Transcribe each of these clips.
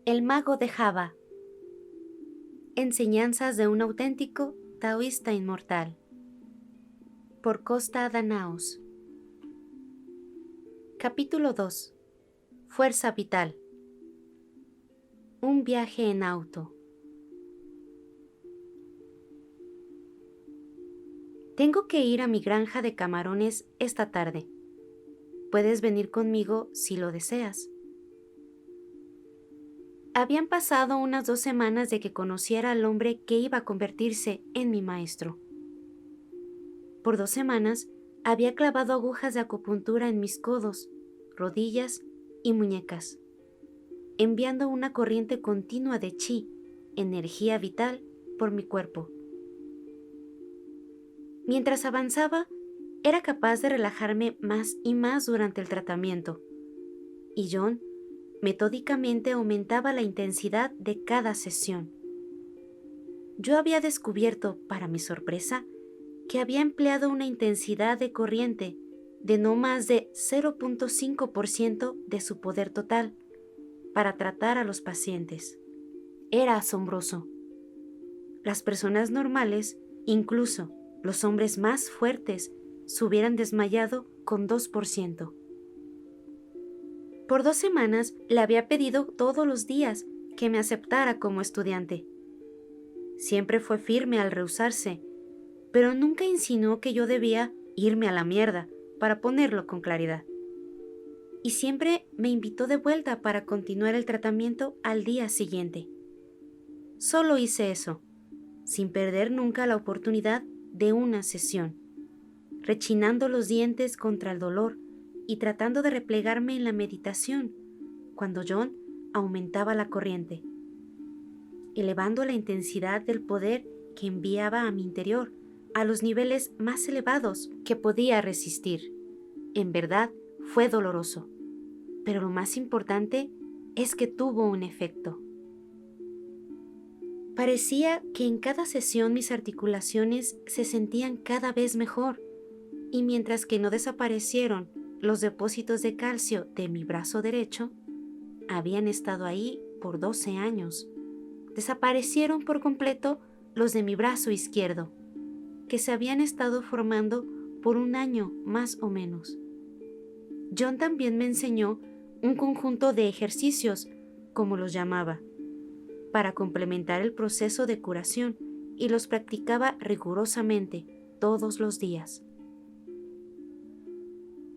El mago de Java. Enseñanzas de un auténtico taoísta inmortal. Por Costa Danaos. Capítulo 2. Fuerza vital. Un viaje en auto. Tengo que ir a mi granja de camarones esta tarde. Puedes venir conmigo si lo deseas. Habían pasado unas 2 semanas de que conociera al hombre que iba a convertirse en mi maestro. Por 2 semanas había clavado agujas de acupuntura en mis codos, rodillas y muñecas, enviando una corriente continua de chi, energía vital, por mi cuerpo. Mientras avanzaba, era capaz de relajarme más y más durante el tratamiento, y John metódicamente aumentaba la intensidad de cada sesión. Yo había descubierto, para mi sorpresa, que había empleado una intensidad de corriente de no más de 0.5% de su poder total para tratar a los pacientes. Era asombroso. Las personas normales, incluso los hombres más fuertes, se hubieran desmayado con 2%. Por 2 semanas le había pedido todos los días que me aceptara como estudiante. Siempre fue firme al rehusarse, pero nunca insinuó que yo debía irme a la mierda, para ponerlo con claridad. Y siempre me invitó de vuelta para continuar el tratamiento al día siguiente. Solo hice eso, sin perder nunca la oportunidad de una sesión, rechinando los dientes contra el dolor y tratando de replegarme en la meditación, cuando John aumentaba la corriente, elevando la intensidad del poder que enviaba a mi interior a los niveles más elevados que podía resistir. En verdad, fue doloroso, pero lo más importante es que tuvo un efecto. Parecía que en cada sesión mis articulaciones se sentían cada vez mejor, y mientras que no desaparecieron los depósitos de calcio de mi brazo derecho, habían estado ahí por 12 años. Desaparecieron por completo los de mi brazo izquierdo, que se habían estado formando por 1 año más o menos. John también me enseñó un conjunto de ejercicios, como los llamaba, para complementar el proceso de curación, y los practicaba rigurosamente todos los días.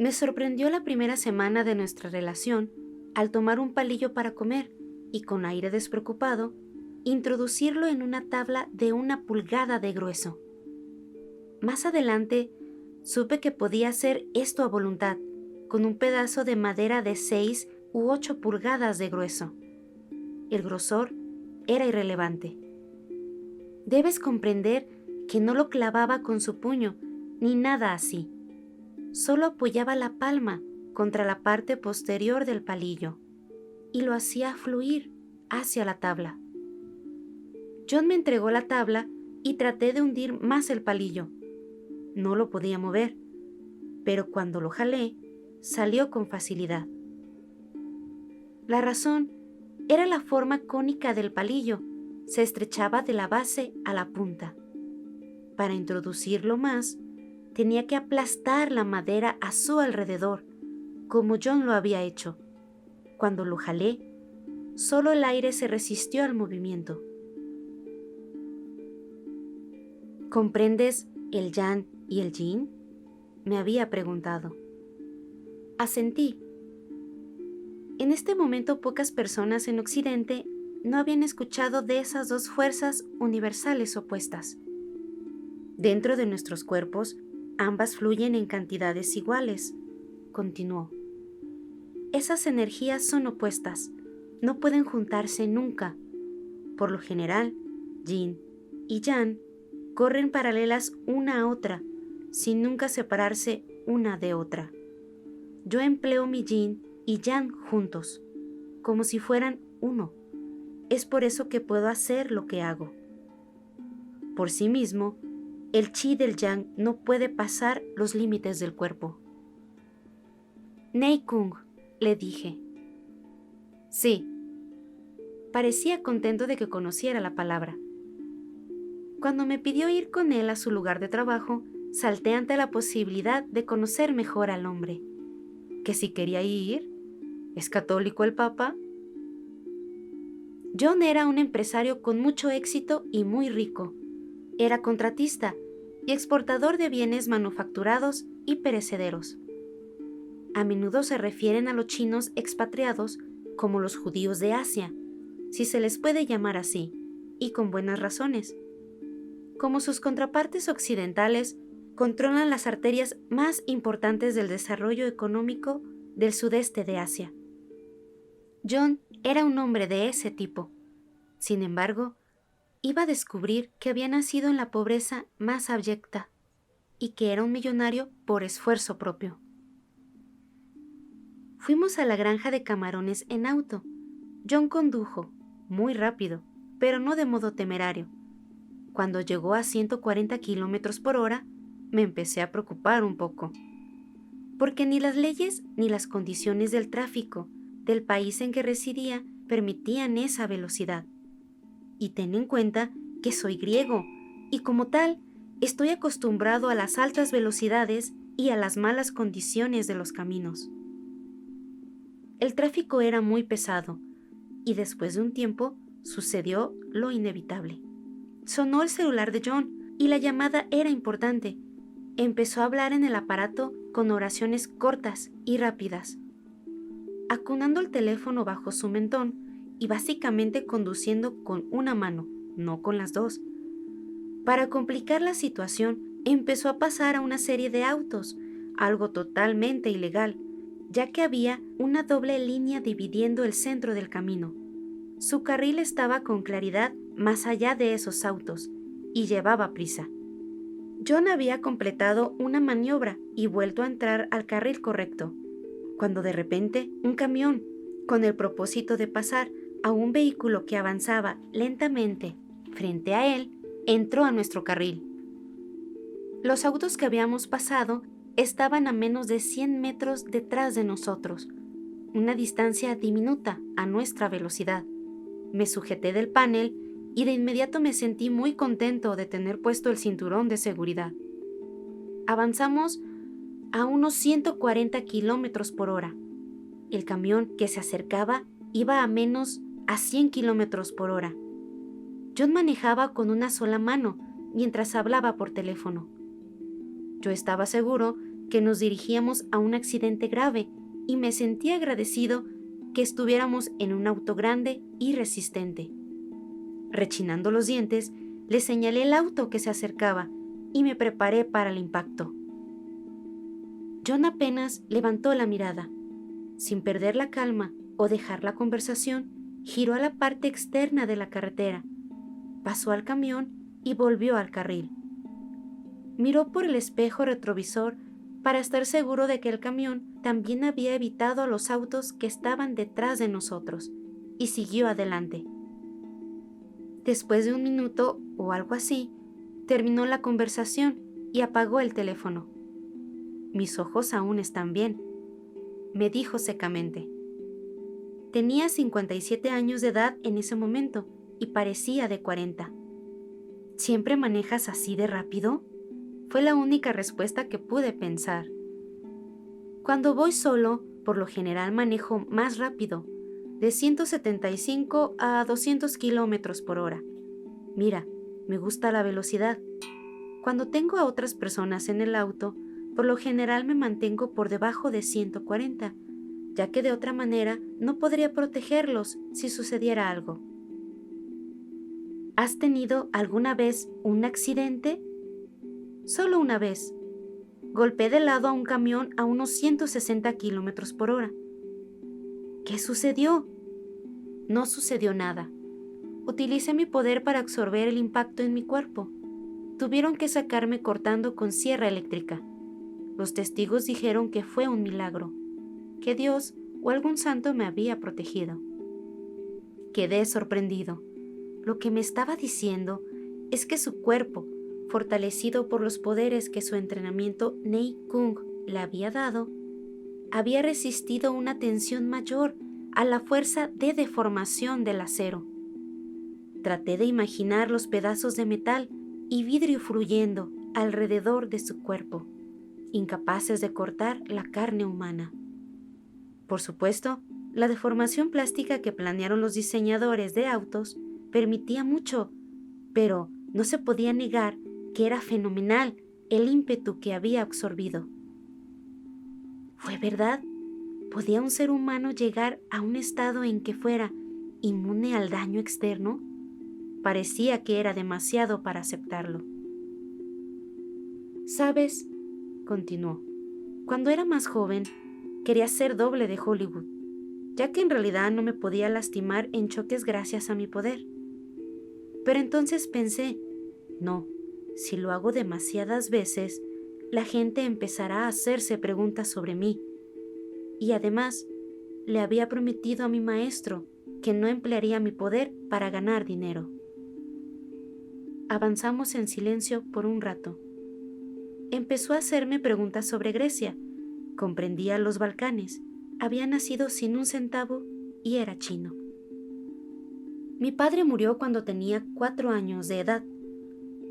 Me sorprendió la primera semana de nuestra relación al tomar un palillo para comer y, con aire despreocupado, introducirlo en una tabla de 1 pulgada de grueso. Más adelante, supe que podía hacer esto a voluntad, con un pedazo de madera de 6 u 8 pulgadas de grueso. El grosor era irrelevante. Debes comprender que no lo clavaba con su puño, ni nada así. Solo apoyaba la palma contra la parte posterior del palillo y lo hacía fluir hacia la tabla. John me entregó la tabla y traté de hundir más el palillo. No lo podía mover, pero cuando lo jalé, salió con facilidad. La razón era la forma cónica del palillo. Se estrechaba de la base a la punta. Para introducirlo más, tenía que aplastar la madera a su alrededor, como John lo había hecho. Cuando lo jalé, solo el aire se resistió al movimiento. ¿Comprendes el Yang y el Yin?, me había preguntado. Asentí. En este momento pocas personas en Occidente no habían escuchado de esas 2 fuerzas universales opuestas. Dentro de nuestros cuerpos, ambas fluyen en cantidades iguales, continuó. Esas energías son opuestas, no pueden juntarse nunca. Por lo general, Yin y Yang corren paralelas una a otra, sin nunca separarse una de otra. Yo empleo mi Yin y Yang juntos, como si fueran uno. Es por eso que puedo hacer lo que hago. Por sí mismo, el chi del Yang no puede pasar los límites del cuerpo. Nei Kung, le dije. Sí. Parecía contento de que conociera la palabra. Cuando me pidió ir con él a su lugar de trabajo, salté ante la posibilidad de conocer mejor al hombre. ¿Que si quería ir? ¿Es católico el Papa? John era un empresario con mucho éxito y muy rico. Era contratista y exportador de bienes manufacturados y perecederos. A menudo se refieren a los chinos expatriados como los judíos de Asia, si se les puede llamar así, y con buenas razones. Como sus contrapartes occidentales, controlan las arterias más importantes del desarrollo económico del sudeste de Asia. John era un hombre de ese tipo. Sin embargo, iba a descubrir que había nacido en la pobreza más abyecta y que era un millonario por esfuerzo propio. Fuimos a la granja de camarones en auto. John condujo, muy rápido, pero no de modo temerario. Cuando llegó a 140 kilómetros por hora, me empecé a preocupar un poco, porque ni las leyes ni las condiciones del tráfico del país en que residía permitían esa velocidad. Y ten en cuenta que soy griego, y como tal, estoy acostumbrado a las altas velocidades y a las malas condiciones de los caminos. El tráfico era muy pesado, y después de un tiempo sucedió lo inevitable. Sonó el celular de John, y la llamada era importante. Empezó a hablar en el aparato con oraciones cortas y rápidas, acunando el teléfono bajo su mentón y básicamente conduciendo con una mano, no con las dos. Para complicar la situación, empezó a pasar a una serie de autos, algo totalmente ilegal, ya que había una doble línea dividiendo el centro del camino. Su carril estaba con claridad más allá de esos autos y llevaba prisa. John había completado una maniobra y vuelto a entrar al carril correcto, cuando de repente un camión, con el propósito de pasar a un vehículo que avanzaba lentamente frente a él, entró a nuestro carril. Los autos que habíamos pasado estaban a menos de 100 metros detrás de nosotros, una distancia diminuta a nuestra velocidad. Me sujeté del panel y de inmediato me sentí muy contento de tener puesto el cinturón de seguridad. Avanzamos a unos 140 kilómetros por hora. El camión que se acercaba iba a menos a 100 kilómetros por hora. John manejaba con una sola mano mientras hablaba por teléfono. Yo estaba seguro que nos dirigíamos a un accidente grave y me sentí agradecido que estuviéramos en un auto grande y resistente. Rechinando los dientes, le señalé el auto que se acercaba y me preparé para el impacto. John apenas levantó la mirada. Sin perder la calma o dejar la conversación, giró a la parte externa de la carretera, pasó al camión y volvió al carril. Miró por el espejo retrovisor para estar seguro de que el camión también había evitado a los autos que estaban detrás de nosotros y siguió adelante. Después de un minuto o algo así, terminó la conversación y apagó el teléfono. Mis ojos aún están bien, me dijo secamente. Tenía 57 años de edad en ese momento y parecía de 40. ¿Siempre manejas así de rápido? Fue la única respuesta que pude pensar. Cuando voy solo, por lo general manejo más rápido, de 175 a 200 kilómetros por hora. Mira, me gusta la velocidad. Cuando tengo a otras personas en el auto, por lo general me mantengo por debajo de 140, ya que de otra manera no podría protegerlos si sucediera algo. ¿Has tenido alguna vez un accidente? Solo una vez. Golpeé de lado a un camión a unos 160 kilómetros por hora. ¿Qué sucedió? No sucedió nada. Utilicé mi poder para absorber el impacto en mi cuerpo. Tuvieron que sacarme cortando con sierra eléctrica. Los testigos dijeron que fue un milagro, que Dios o algún santo me había protegido. Quedé sorprendido. Lo que me estaba diciendo es que su cuerpo, fortalecido por los poderes que su entrenamiento Nei Kung le había dado, había resistido una tensión mayor a la fuerza de deformación del acero. Traté de imaginar los pedazos de metal y vidrio fluyendo alrededor de su cuerpo, incapaces de cortar la carne humana. Por supuesto, la deformación plástica que planearon los diseñadores de autos permitía mucho, pero no se podía negar que era fenomenal el ímpetu que había absorbido. ¿Fue verdad? ¿Podía un ser humano llegar a un estado en que fuera inmune al daño externo? Parecía que era demasiado para aceptarlo. ¿Sabes?, continuó, cuando era más joven, quería ser doble de Hollywood, ya que en realidad no me podía lastimar en choques gracias a mi poder. Pero entonces pensé, no, si lo hago demasiadas veces, la gente empezará a hacerse preguntas sobre mí. Y además, le había prometido a mi maestro que no emplearía mi poder para ganar dinero. Avanzamos en silencio por un rato. Empezó a hacerme preguntas sobre Grecia. Comprendía los Balcanes. Había nacido sin un centavo y era chino. Mi padre murió cuando tenía 4 años de edad,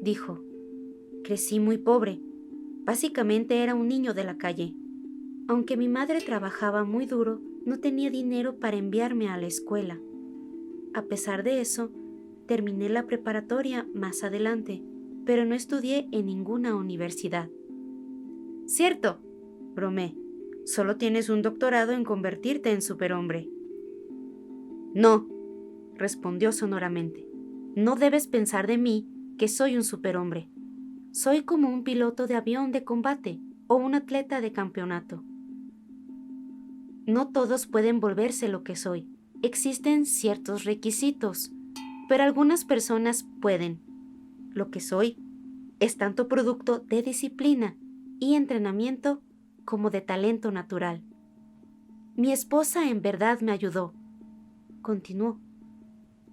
dijo. Crecí muy pobre. Básicamente era un niño de la calle. Aunque mi madre trabajaba muy duro, no tenía dinero para enviarme a la escuela. A pesar de eso, terminé la preparatoria más adelante, pero no estudié en ninguna universidad. Cierto, bromeé, solo tienes un doctorado en convertirte en superhombre. No, respondió sonoramente. No debes pensar de mí que soy un superhombre. Soy como un piloto de avión de combate o un atleta de campeonato. No todos pueden volverse lo que soy. Existen ciertos requisitos, pero algunas personas pueden. Lo que soy es tanto producto de disciplina y entrenamiento como de talento natural. Mi esposa en verdad me ayudó, continuó.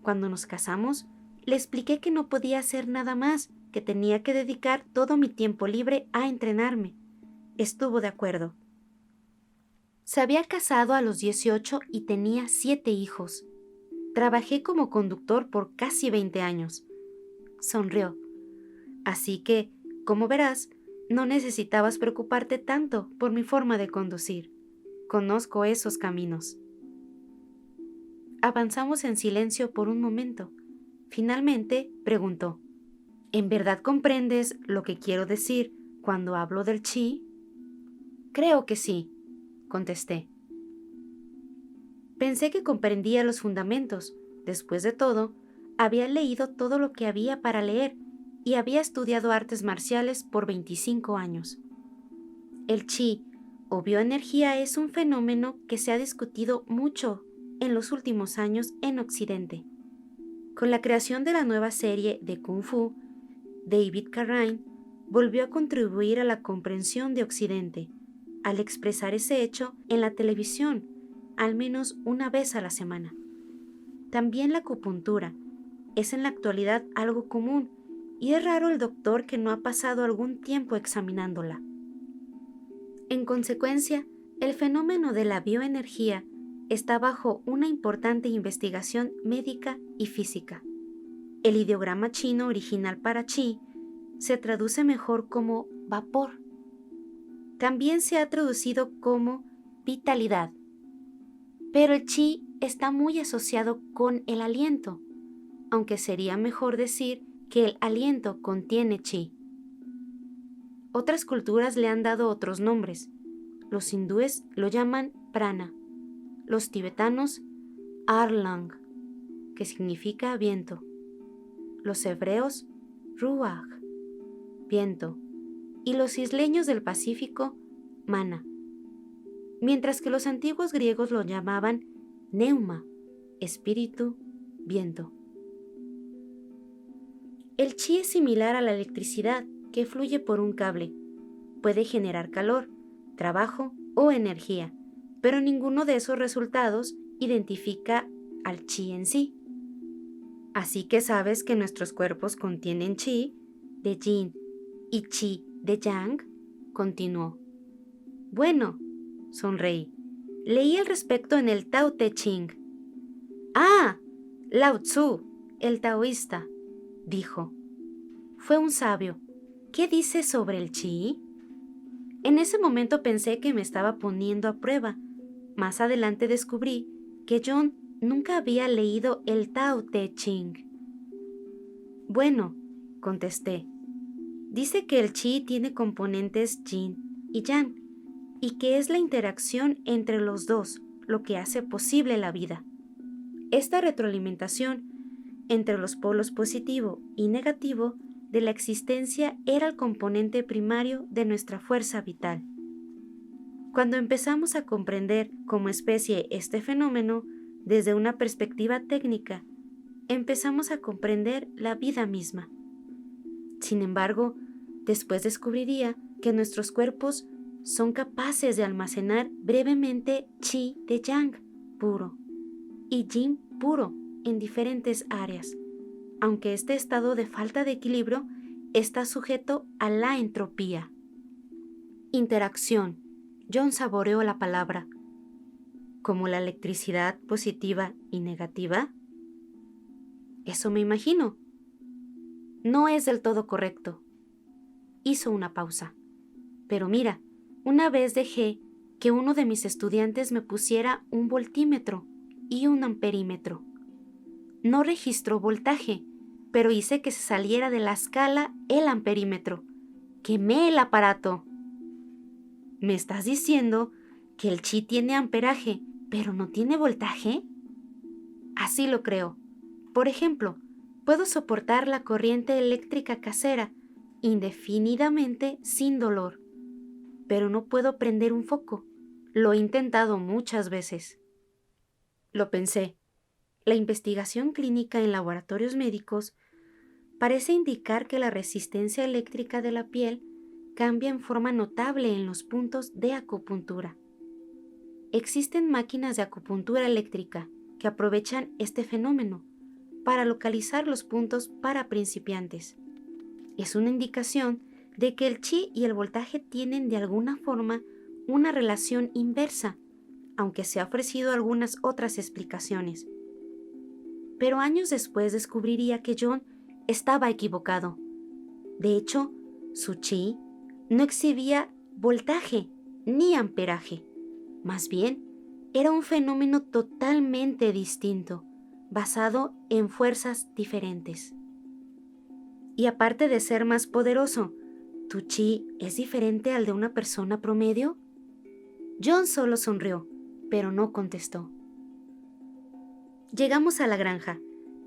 Cuando nos casamos, le expliqué que no podía hacer nada más, que tenía que dedicar todo mi tiempo libre a entrenarme. Estuvo de acuerdo. Se había casado a los 18 y tenía 7 hijos. Trabajé como conductor por casi 20 años. Sonrió. Así que, como verás, no necesitabas preocuparte tanto por mi forma de conducir. Conozco esos caminos. Avanzamos en silencio por un momento. Finalmente, preguntó, ¿en verdad comprendes lo que quiero decir cuando hablo del chi? Creo que sí, contesté. Pensé que comprendía los fundamentos. Después de todo, había leído todo lo que había para leer y había estudiado artes marciales por 25 años. El chi o bioenergía es un fenómeno que se ha discutido mucho en los últimos años en Occidente. Con la creación de la nueva serie de Kung Fu, David Carradine volvió a contribuir a la comprensión de Occidente al expresar ese hecho en la televisión al menos una vez a la semana. También la acupuntura es en la actualidad algo común y es raro el doctor que no ha pasado algún tiempo examinándola. En consecuencia, el fenómeno de la bioenergía está bajo una importante investigación médica y física. El ideograma chino original para chi se traduce mejor como vapor. También se ha traducido como vitalidad. Pero el chi está muy asociado con el aliento, aunque sería mejor decir que el aliento contiene chi. Otras culturas le han dado otros nombres. Los hindúes lo llaman prana, los tibetanos arlang, que significa viento, los hebreos ruach, viento, y los isleños del Pacífico mana, mientras que los antiguos griegos lo llamaban neuma, espíritu, viento. El chi es similar a la electricidad que fluye por un cable. Puede generar calor, trabajo o energía, pero ninguno de esos resultados identifica al chi en sí. Así que sabes que nuestros cuerpos contienen chi de yin y chi de yang, continuó. Bueno, sonreí. Leí al respecto en el Tao Te Ching. ¡Ah! Lao Tzu, el taoísta, dijo. Fue un sabio. ¿Qué dice sobre el chi? En ese momento pensé que me estaba poniendo a prueba. Más adelante descubrí que John nunca había leído el Tao Te Ching. Bueno, contesté. Dice que el chi tiene componentes yin y yang, y que es la interacción entre los dos lo que hace posible la vida. Esta retroalimentación entre los polos positivo y negativo de la existencia era el componente primario de nuestra fuerza vital. Cuando empezamos a comprender como especie este fenómeno desde una perspectiva técnica, empezamos a comprender la vida misma. Sin embargo, después descubriría que nuestros cuerpos son capaces de almacenar brevemente chi de yang puro y yin puro en diferentes áreas, aunque este estado de falta de equilibrio está sujeto a la entropía. Interacción. John saboreó la palabra. ¿Como la electricidad positiva y negativa? Eso me imagino. No es del todo correcto. Hizo una pausa. Pero mira, una vez dejé que uno de mis estudiantes me pusiera un voltímetro y un amperímetro. No registró voltaje, pero hice que se saliera de la escala el amperímetro. ¡Quemé el aparato! ¿Me estás diciendo que el chi tiene amperaje, pero no tiene voltaje? Así lo creo. Por ejemplo, puedo soportar la corriente eléctrica casera indefinidamente sin dolor, pero no puedo prender un foco. Lo he intentado muchas veces. Lo pensé. La investigación clínica en laboratorios médicos parece indicar que la resistencia eléctrica de la piel cambia en forma notable en los puntos de acupuntura. Existen máquinas de acupuntura eléctrica que aprovechan este fenómeno para localizar los puntos para principiantes. Es una indicación de que el chi y el voltaje tienen de alguna forma una relación inversa, aunque se ha ofrecido algunas otras explicaciones. Pero años después descubriría que John estaba equivocado. De hecho, su chi no exhibía voltaje ni amperaje. Más bien, era un fenómeno totalmente distinto, basado en fuerzas diferentes. Y aparte de ser más poderoso, ¿tu chi es diferente al de una persona promedio? John solo sonrió, pero no contestó. Llegamos a la granja.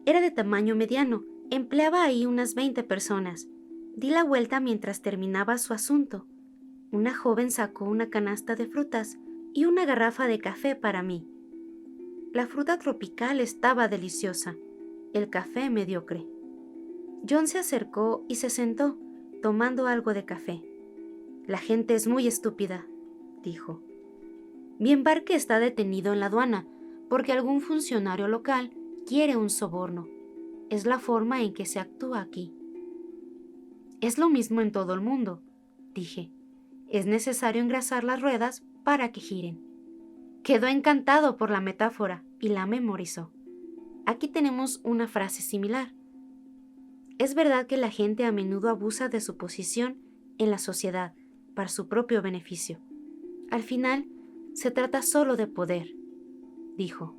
Era de tamaño mediano, empleaba ahí unas 20 personas. Di la vuelta mientras terminaba su asunto. Una joven sacó una canasta de frutas y una garrafa de café para mí. La fruta tropical estaba deliciosa, el café mediocre. John se acercó y se sentó, tomando algo de café. La gente es muy estúpida, dijo. Mi embarque está detenido en la aduana porque algún funcionario local quiere un soborno. Es la forma en que se actúa aquí. Es lo mismo en todo el mundo, dije. Es necesario engrasar las ruedas para que giren. Quedó encantado por la metáfora y la memorizó. Aquí tenemos una frase similar. Es verdad que la gente a menudo abusa de su posición en la sociedad para su propio beneficio. Al final, se trata solo de poder, dijo.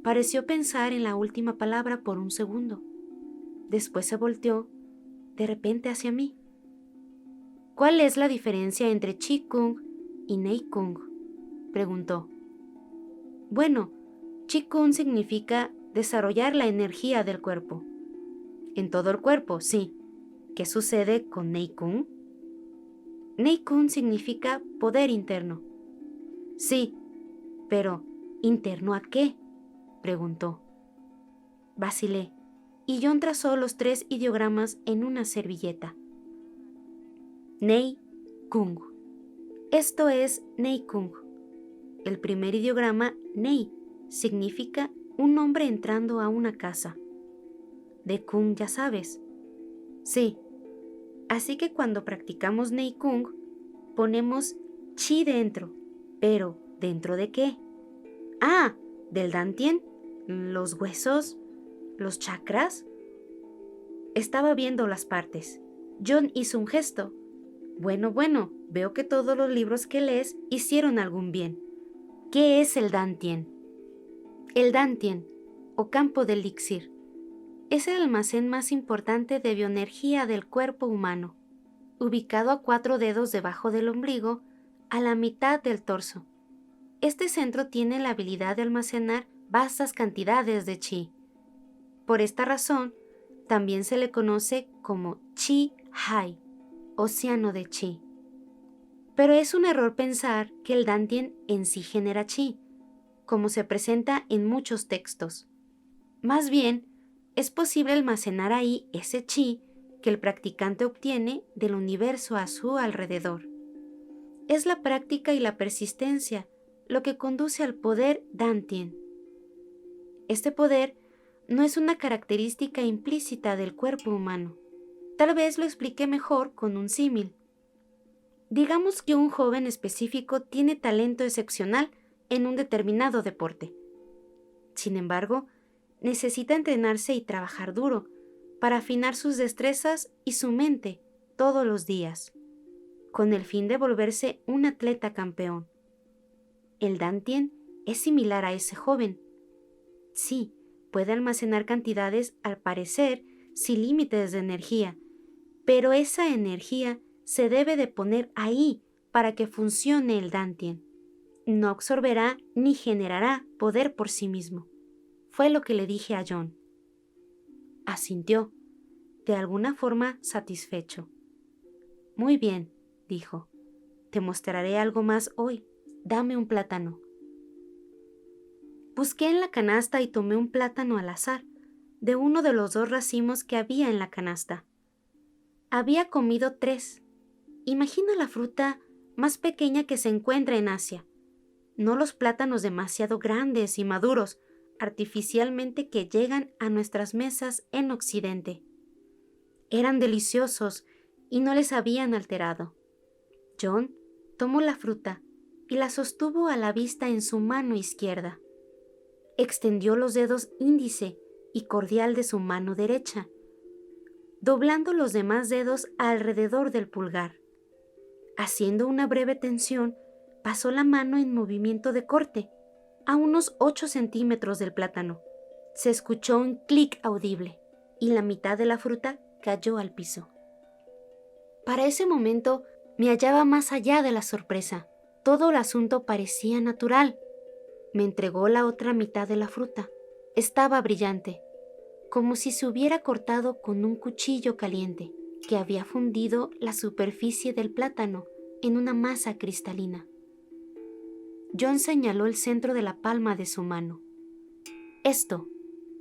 Pareció pensar en la última palabra por un segundo. Después se volteó, de repente hacia mí. ¿Cuál es la diferencia entre Chi Kung y Nei Kung?, preguntó. Bueno, Chi Kung significa desarrollar la energía del cuerpo. En todo el cuerpo, sí. ¿Qué sucede con Nei Kung? Nei Kung significa poder interno. Sí, pero ¿interno a qué?, preguntó. Vacilé, y John trazó los 3 ideogramas en una servilleta. Nei Kung. Esto es Nei Kung. El primer ideograma, Nei, significa un hombre entrando a una casa. De Kung ya sabes. Sí. Así que cuando practicamos Nei Kung, ponemos chi dentro, pero ¿Dentro de qué? Ah, del Dantien, los huesos, los chakras. Estaba viendo las partes. John hizo un gesto. Bueno, veo que todos los libros que lees hicieron algún bien. ¿Qué es el Dantien? El Dantien, o campo del elixir, es el almacén más importante de bioenergía del cuerpo humano, ubicado a 4 dedos debajo del ombligo, a la mitad del torso. Este centro tiene la habilidad de almacenar vastas cantidades de chi. Por esta razón, también se le conoce como Chi Hai, océano de chi. Pero es un error pensar que el Dantien en sí genera chi, como se presenta en muchos textos. Más bien, es posible almacenar ahí ese chi que el practicante obtiene del universo a su alrededor. Es la práctica y la persistencia lo que conduce al poder Dantien. Este poder no es una característica implícita del cuerpo humano. Tal vez lo explique mejor con un símil. Digamos que un joven específico tiene talento excepcional en un determinado deporte. Sin embargo, necesita entrenarse y trabajar duro para afinar sus destrezas y su mente todos los días, con el fin de volverse un atleta campeón. El Dantien es similar a ese joven. Sí, puede almacenar cantidades, al parecer, sin límites de energía, pero esa energía se debe de poner ahí para que funcione el Dantien. No absorberá ni generará poder por sí mismo. Fue lo que le dije a John. Asintió, de alguna forma satisfecho. Muy bien, dijo. Te mostraré algo más hoy. Dame un plátano. Busqué en la canasta y tomé un plátano al azar, de uno de los 2 racimos que había en la canasta. Había comido 3. Imagina la fruta más pequeña que se encuentra en Asia, no los plátanos demasiado grandes y maduros, artificialmente que llegan a nuestras mesas en Occidente. Eran deliciosos y no les habían alterado. John tomó la fruta y la sostuvo a la vista en su mano izquierda. Extendió los dedos índice y cordial de su mano derecha, doblando los demás dedos alrededor del pulgar. Haciendo una breve tensión, pasó la mano en movimiento de corte, a unos 8 centímetros del plátano. Se escuchó un clic audible y la mitad de la fruta cayó al piso. Para ese momento me hallaba más allá de la sorpresa. Todo el asunto parecía natural. Me entregó la otra mitad de la fruta. Estaba brillante, como si se hubiera cortado con un cuchillo caliente que había fundido la superficie del plátano en una masa cristalina. John señaló el centro de la palma de su mano. Esto,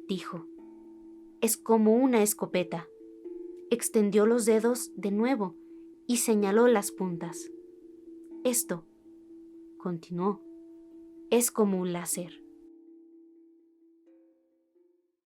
dijo, es como una escopeta. Extendió los dedos de nuevo y señaló las puntas. Esto, continuó, es como un láser.